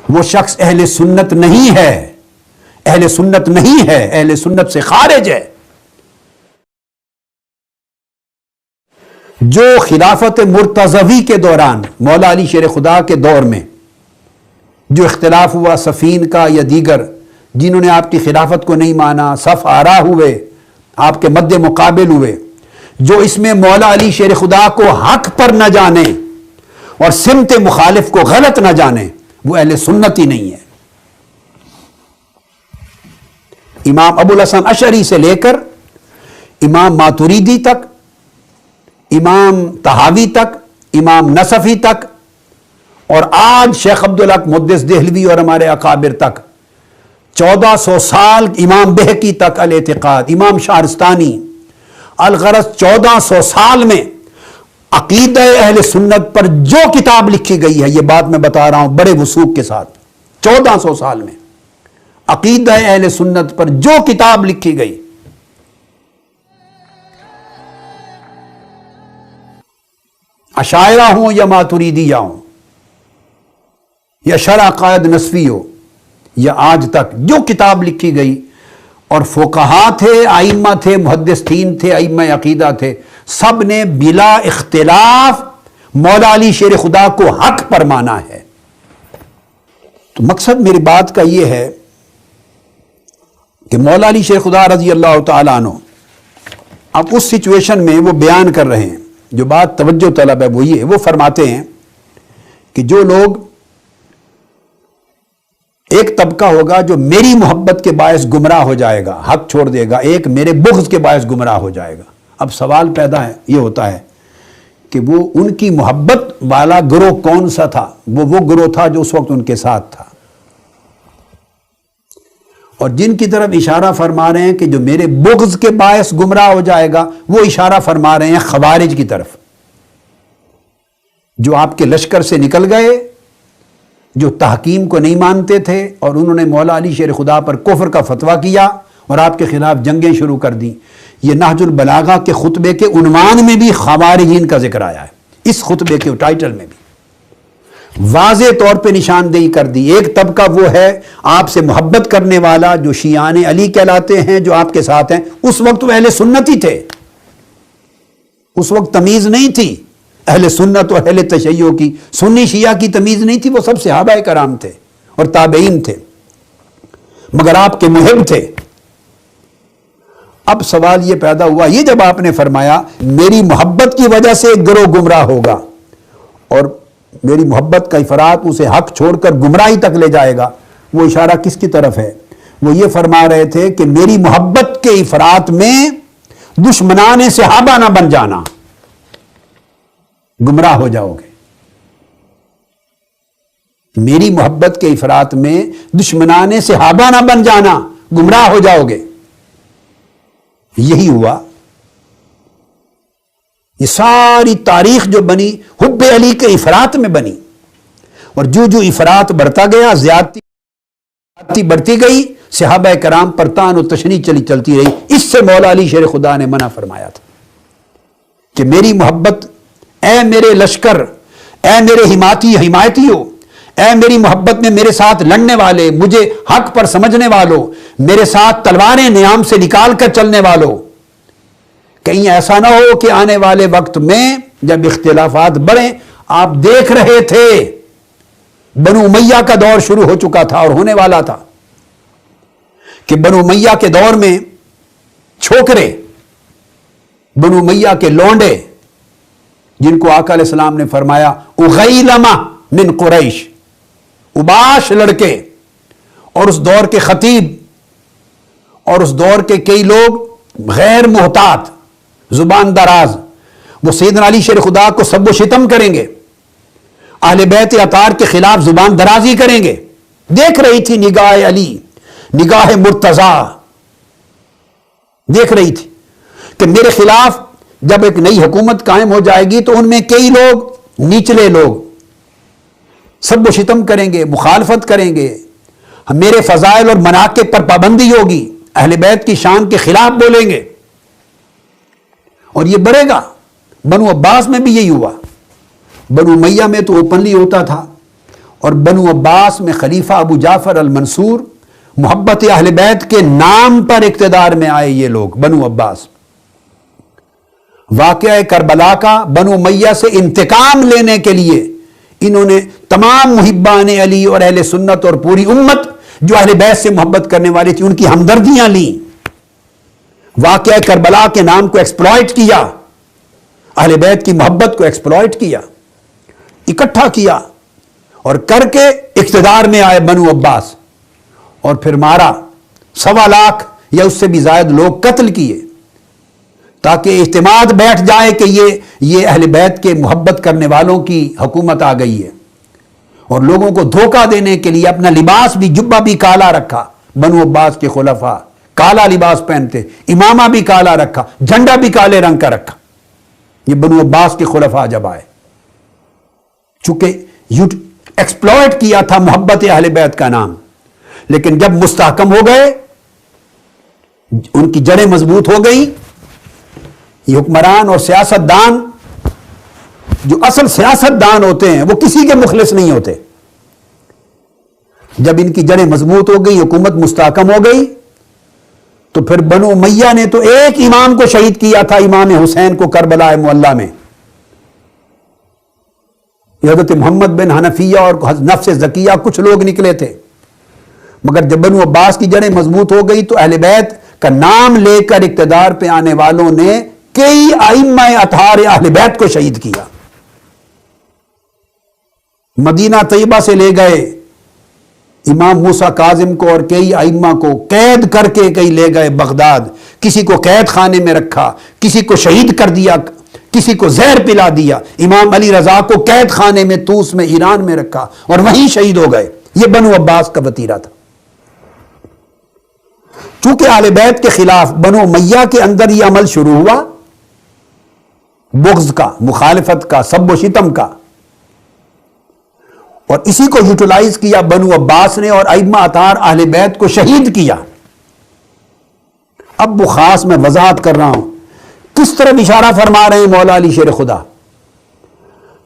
وہ شخص اہل سنت نہیں ہے، اہل سنت نہیں ہے، اہل سنت سے خارج ہے۔ جو خلافت مرتضوی کے دوران مولا علی شیر خدا کے دور میں جو اختلاف ہوا صفین کا یا دیگر جنہوں نے آپ کی خلافت کو نہیں مانا، صف آرا ہوئے، آپ کے مد مقابل ہوئے، جو اس میں مولا علی شیر خدا کو حق پر نہ جانے اور سمت مخالف کو غلط نہ جانے، وہ اہل سنت ہی نہیں ہے۔ امام ابو الحسن اشعری سے لے کر امام ماتریدی تک، امام طحاوی تک، امام نصفی تک، اور آج شیخ عبدالحق محدث دہلوی اور ہمارے اکابر تک 1400 سال، امام بہقی تک الاعتقاد، امام شہرستانی، الغرض 1400 سال میں عقیدہ اہل سنت پر جو کتاب لکھی گئی ہے، یہ بات میں بتا رہا ہوں بڑے وثوق کے ساتھ، 1400 سال میں عقیدہ اہل سنت پر جو کتاب لکھی گئی، اشاعرہ ہوں یا ماتریدیہ ہوں یا شرح عقائد نسفی ہو، یا آج تک جو کتاب لکھی گئی، اور فقہا تھے، ائمہ تھے، محدثین تھے، ائمہ عقیدہ تھے، سب نے بلا اختلاف مولا علی شیر خدا کو حق پر مانا ہے۔ تو مقصد میری بات کا یہ ہے کہ مولا علی شیر خدا رضی اللہ تعالیٰ عنہ اب اس سچویشن میں وہ بیان کر رہے ہیں، جو بات توجہ طلب ہے وہ یہ ہے، وہ فرماتے ہیں کہ جو لوگ، ایک طبقہ ہوگا جو میری محبت کے باعث گمراہ ہو جائے گا، حق چھوڑ دے گا، ایک میرے بغض کے باعث گمراہ ہو جائے گا۔ اب سوال پیدا ہے، یہ ہوتا ہے کہ وہ ان کی محبت والا گروہ کون سا تھا؟ وہ گروہ تھا جو اس وقت ان کے ساتھ تھا، اور جن کی طرف اشارہ فرما رہے ہیں کہ جو میرے بغض کے باعث گمراہ ہو جائے گا، وہ اشارہ فرما رہے ہیں خوارج کی طرف، جو آپ کے لشکر سے نکل گئے، جو تحکیم کو نہیں مانتے تھے، اور انہوں نے مولا علی شیر خدا پر کفر کا فتویٰ کیا اور آپ کے خلاف جنگیں شروع کر دی۔ یہ نہج البلاغہ کے خطبے کے عنوان میں بھی خوارجین کا ذکر آیا ہے، اس خطبے کے ٹائٹل میں بھی واضح طور پہ نشاندہی کر دی۔ ایک طبقہ وہ ہے آپ سے محبت کرنے والا، جو شیعان علی کہلاتے ہیں، جو آپ کے ساتھ ہیں، اس وقت وہ اہل سنت ہی تھے، اس وقت تمیز نہیں تھی اہل سنت اور اہل تشیع کی، سنی شیعہ کی تمیز نہیں تھی، وہ سب صحابہ کرام تھے اور تابعین تھے، مگر آپ کے محب تھے۔ اب سوال یہ پیدا ہوا، یہ جب آپ نے فرمایا میری محبت کی وجہ سے ایک گروہ گمراہ ہوگا اور میری محبت کا افراط اسے حق چھوڑ کر گمراہی تک لے جائے گا، وہ اشارہ کس کی طرف ہے؟ وہ یہ فرما رہے تھے کہ میری محبت کے افراط میں دشمنان صحابہ نہ بن جانا، گمراہ ہو جاؤ گے۔ میری محبت کے افراط میں دشمنان صحابہ نہ بن جانا، گمراہ ہو جاؤ گے۔ یہی ہوا، یہ ساری تاریخ جو بنی حب علی کے افراط میں بنی، اور جو جو افراط بڑھتا گیا، زیادتی بڑھتی گئی، صحابہ کرام پر طعن و تشنیع چلتی رہی۔ اس سے مولا علی شیر خدا نے منع فرمایا تھا کہ میری محبت، اے میرے لشکر، اے میرے حمایتیوں، اے میری محبت میں میرے ساتھ لڑنے والے، مجھے حق پر سمجھنے والوں، میرے ساتھ تلواریں نیام سے نکال کر چلنے والوں، کہیں ایسا نہ ہو کہ آنے والے وقت میں جب اختلافات بڑھیں، آپ دیکھ رہے تھے بنو امیہ کا دور شروع ہو چکا تھا اور ہونے والا تھا، کہ بنو امیہ کے دور میں چھوکرے، بنو امیہ کے لونڈے، جن کو آقا علیہ السلام نے فرمایا اغیلمہ من قریش، اباش لڑکے، اور اس دور کے خطیب اور اس دور کے کئی لوگ غیر محتاط، زبان دراز، وہ سیدنا علی شیر خدا کو سب و شتم کریں گے، اہل بیت اطہار کے خلاف زبان درازی کریں گے۔ دیکھ رہی تھی نگاہ علی، نگاہ مرتضیٰ دیکھ رہی تھی کہ میرے خلاف جب ایک نئی حکومت قائم ہو جائے گی تو ان میں کئی لوگ، نیچلے لوگ، سب و شتم کریں گے، مخالفت کریں گے، میرے فضائل اور مناقب پر پابندی ہوگی، اہل بیت کی شان کے خلاف بولیں گے، اور یہ بڑھے گا۔ بنو عباس میں بھی یہی ہوا، بنو امیہ میں تو اوپنلی ہوتا تھا، اور بنو عباس میں خلیفہ ابو جعفر المنصور محبت اہل بیت کے نام پر اقتدار میں آئے یہ لوگ بنو عباس. واقعہ کربلا کا بنو امیہ سے انتقام لینے کے لیے انہوں نے تمام محبان علی اور اہل سنت اور پوری امت جو اہل بیت سے محبت کرنے والی تھی ان کی ہمدردیاں لیں. واقعہ کربلا کے نام کو ایکسپلائٹ کیا، اہل بیت کی محبت کو ایکسپلائٹ کیا، اکٹھا کیا اور کر کے اقتدار میں آئے بنو عباس، اور پھر مارا. 1.25 لاکھ یا اس سے بھی زائد لوگ قتل کیے تاکہ اعتماد بیٹھ جائے کہ یہ اہل بیت کے محبت کرنے والوں کی حکومت آ گئی ہے. اور لوگوں کو دھوکہ دینے کے لیے اپنا لباس بھی، جبہ بھی کالا رکھا. بنو عباس کے خلفاء کالا لباس پہنتے، امامہ بھی کالا رکھا، جھنڈا بھی کالے رنگ کا رکھا. یہ بنو عباس کے خلفاء جب آئے، چونکہ ایکسپلائٹ کیا تھا محبت اہل بیت کا نام، لیکن جب مستحکم ہو گئے، ان کی جڑیں مضبوط ہو گئی، یہ حکمران اور سیاست دان جو اصل سیاست دان ہوتے ہیں وہ کسی کے مخلص نہیں ہوتے. جب ان کی جڑیں مضبوط ہو گئی، حکومت مستحکم ہو گئی، تو پھر بنو امیہ نے تو ایک امام کو شہید کیا تھا، امام حسین کو کربلا معلی میں. حضرت محمد بن حنفیہ اور نفس زکیہ کچھ لوگ نکلے تھے، مگر جب بنو عباس کی جڑیں مضبوط ہو گئی تو اہل بیت کا نام لے کر اقتدار پہ آنے والوں نے کئی ائمہ اطہار اہل بیت کو شہید کیا. مدینہ طیبہ سے لے گئے امام موسیٰ کاظم کو اور کئی ائمہ کو قید کر کے کئی لے گئے بغداد، کسی کو قید خانے میں رکھا، کسی کو شہید کر دیا، کسی کو زہر پلا دیا. امام علی رضا کو قید خانے میں طوس میں ایران میں رکھا اور وہیں شہید ہو گئے. یہ بنو عباس کا وتیرہ تھا. چونکہ اہل بیت کے خلاف بنو امیہ کے اندر یہ عمل شروع ہوا، بغض کا، مخالفت کا، سب و شتم کا، اور اسی کو یوٹیلائز کیا بنو عباس نے اور ائمہ اطہار اہل بیت کو شہید کیا. اب وہ خاص میں وضاحت کر رہا ہوں کس طرح اشارہ فرما رہے ہیں مولا علی شیر خدا.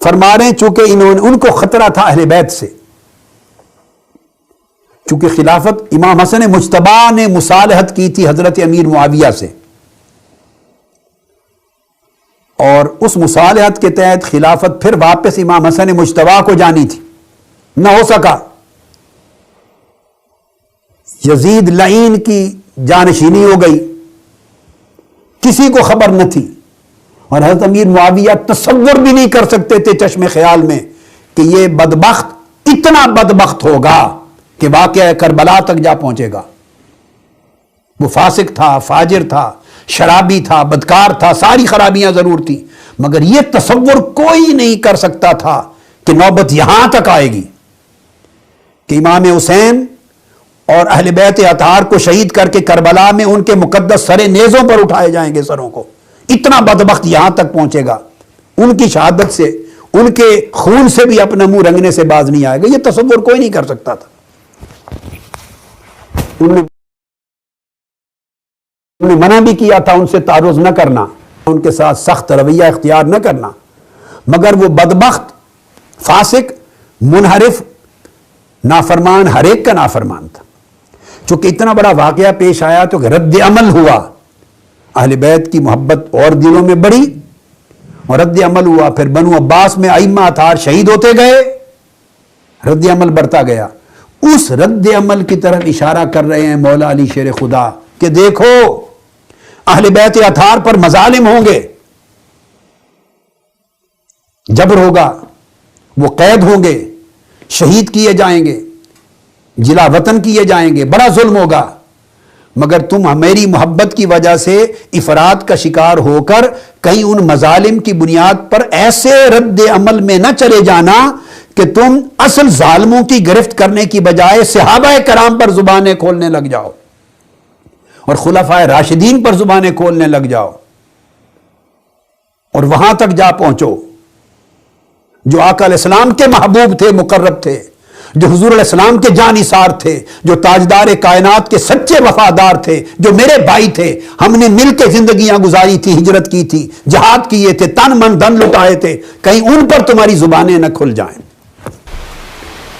فرما رہے ہیں چونکہ ان کو خطرہ تھا اہل بیت سے، چونکہ خلافت امام حسن مجتبی نے مصالحت کی تھی حضرت امیر معاویہ سے، اور اس مصالحت کے تحت خلافت پھر واپس امام حسن مجتبی کو جانی تھی، نہ ہو سکا. یزید لعین کی جانشینی ہو گئی، کسی کو خبر نہ تھی، اور حضرت امیر معاویہ تصور بھی نہیں کر سکتے تھے چشم خیال میں کہ یہ بدبخت اتنا بدبخت ہوگا کہ واقعہ کربلا تک جا پہنچے گا. وہ فاسق تھا، فاجر تھا، شرابی تھا، بدکار تھا، ساری خرابیاں ضرور تھیں، مگر یہ تصور کوئی نہیں کر سکتا تھا کہ نوبت یہاں تک آئے گی کہ امام حسین اور اہل بیت اطہار کو شہید کر کے کربلا میں ان کے مقدس سرے نیزوں پر اٹھائے جائیں گے سروں کو. اتنا بدبخت یہاں تک پہنچے گا، ان کی شہادت سے، ان کے خون سے بھی اپنا منہ رنگنے سے باز نہیں آئے گا. یہ تصور کوئی نہیں کر سکتا تھا. انہوں نے منع بھی کیا تھا ان سے تعرض نہ کرنا، ان کے ساتھ سخت رویہ اختیار نہ کرنا، مگر وہ بدبخت، فاسق، منحرف، نافرمان، ہر ایک کا نافرمان تھا. چونکہ اتنا بڑا واقعہ پیش آیا تو رد عمل ہوا، اہل بیت کی محبت اور دلوں میں بڑھی اور رد عمل ہوا. پھر بنو عباس میں ائمہ اطہار شہید ہوتے گئے، رد عمل بڑھتا گیا. اس رد عمل کی طرف اشارہ کر رہے ہیں مولا علی شیر خدا کہ دیکھو اہل بیت اطہار پر مظالم ہوں گے، جبر ہوگا، وہ قید ہوں گے، شہید کیے جائیں گے، جلا وطن کیے جائیں گے، بڑا ظلم ہوگا، مگر تم میری محبت کی وجہ سے افراط کا شکار ہو کر کہیں ان مظالم کی بنیاد پر ایسے رد عمل میں نہ چلے جانا کہ تم اصل ظالموں کی گرفت کرنے کی بجائے صحابہ کرام پر زبانیں کھولنے لگ جاؤ اور خلفائے راشدین پر زبانیں کھولنے لگ جاؤ اور وہاں تک جا پہنچو جو آقا علیہ السلام کے محبوب تھے، مقرب تھے، جو حضور علیہ السلام کے جانثار تھے، جو تاجدار کائنات کے سچے وفادار تھے، جو میرے بھائی تھے، ہم نے مل کے زندگیاں گزاری تھی، ہجرت کی تھی، جہاد کیے تھے، تن من دھن لٹائے تھے، کہیں ان پر تمہاری زبانیں نہ کھل جائیں.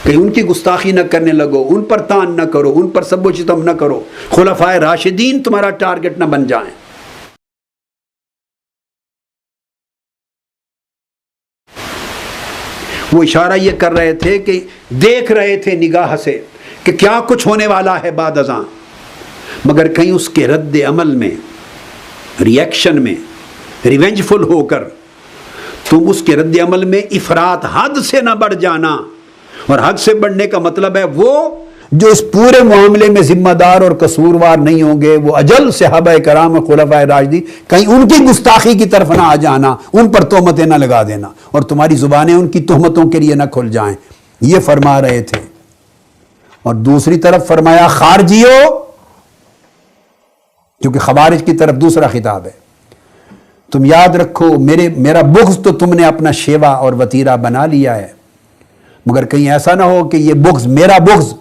کہ ان کی گستاخی نہ کرنے لگو، ان پر تان نہ کرو، ان پر سب و شتم نہ کرو، خلفائے راشدین تمہارا ٹارگٹ نہ بن جائیں۔ وہ اشارہ یہ کر رہے تھے کہ دیکھ رہے تھے نگاہ سے کہ کیا کچھ ہونے والا ہے بعد ازاں، مگر کہیں اس کے رد عمل میں، ری ایکشن میں، ریونج فل ہو کر تم اس کے رد عمل میں افراط حد سے نہ بڑھ جانا۔ اور حد سے بڑھنے کا مطلب ہے وہ جو اس پورے معاملے میں ذمہ دار اور قصوروار نہیں ہوں گے، وہ اجل صحابہ کرام اور خلفائے راشدین، کہیں ان کی گستاخی کی طرف نہ آ جانا، ان پر تہمتیں نہ لگا دینا اور تمہاری زبانیں ان کی تہمتوں کے لیے نہ کھل جائیں، یہ فرما رہے تھے۔ اور دوسری طرف فرمایا خارجیو، کیونکہ خوارج کی طرف دوسرا خطاب ہے، تم یاد رکھو میرا بغض تو تم نے اپنا شیوا اور وتیرہ بنا لیا ہے، مگر کہیں ایسا نہ ہو کہ یہ بغض، میرا بغض،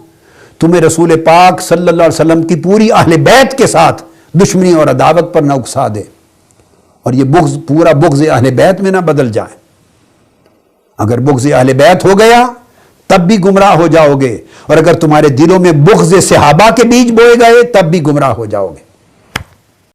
تمہیں رسول پاک صلی اللہ علیہ وسلم کی پوری اہل بیت کے ساتھ دشمنی اور عداوت پر نہ اکسا دے، اور یہ بغض پورا بغض اہل بیت میں نہ بدل جائے۔ اگر بغض اہل بیت ہو گیا تب بھی گمراہ ہو جاؤ گے، اور اگر تمہارے دلوں میں بغض صحابہ کے بیج بوئے گئے تب بھی گمراہ ہو جاؤ گے۔